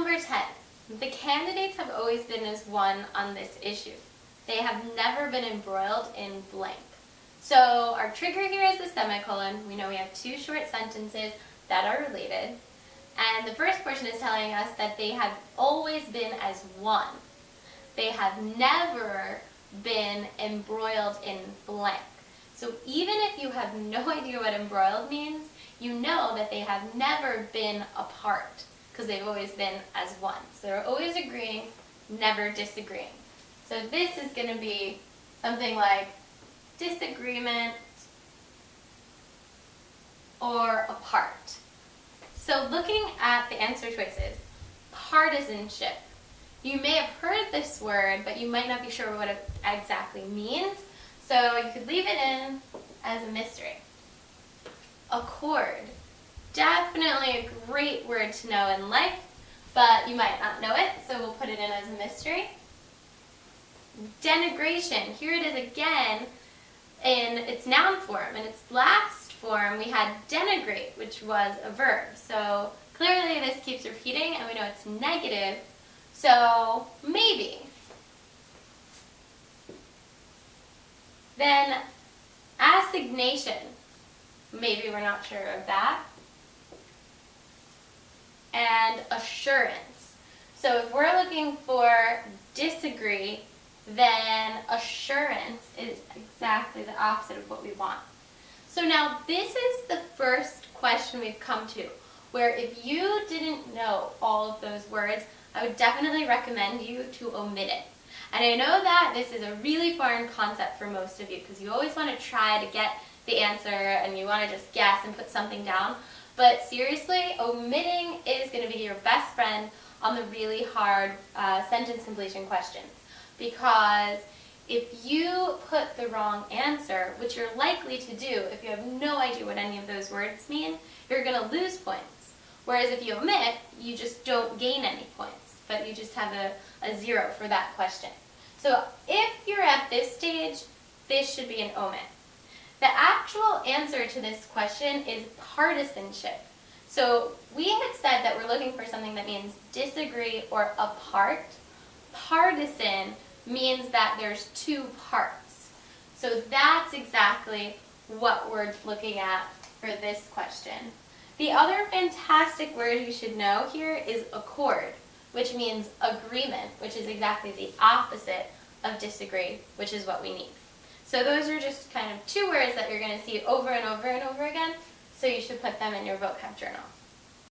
Number 10. The candidates have always been as one on this issue. They have never been embroiled in blank. So our trigger here is the semicolon. We know we have two short sentences that are related. And the first portion is telling us that they have always been as one. They have never been embroiled in blank. So even if you have no idea what embroiled means, you know that they have never been apart because they've always been as one. So they're always agreeing, never disagreeing. So this is going to be something like disagreement or apart. So looking at the answer choices, partisanship. You may have heard this word, but you might not be sure what it exactly means. So you could leave it in as a mystery. Accord. Definitely a great word to know in life, but you might not know it, so we'll put it in as a mystery. Denigration. Here it is again in its noun form. In its last form, we had denigrate, which was a verb. So clearly this keeps repeating, and we know it's negative, so maybe. Then assignation. Maybe we're not sure of that. And assurance. So if we're looking for disagree, then assurance is exactly the opposite of what we want. So now this is the first question we've come to, where if you didn't know all of those words, I would definitely recommend you to omit it. And I know that this is a really foreign concept for most of you because you always want to try to get the answer and you want to just guess and put something down. But seriously, omitting is going to be your best friend on the really hard sentence completion questions. Because if you put the wrong answer, which you're likely to do if you have no idea what any of those words mean, you're going to lose points. Whereas if you omit, you just don't gain any points, but you just have a 0 for that question. So if you're at this stage, this should be an omit. The actual answer to this question is partisanship. So we had said that we're looking for something that means disagree or apart. Partisan means that there's two parts. So that's exactly what we're looking at for this question. The other fantastic word you should know here is accord, which means agreement, which is exactly the opposite of disagree, which is what we need. So those are just kind of two words that you're going to see over and over and over again, so you should put them in your vocab journal.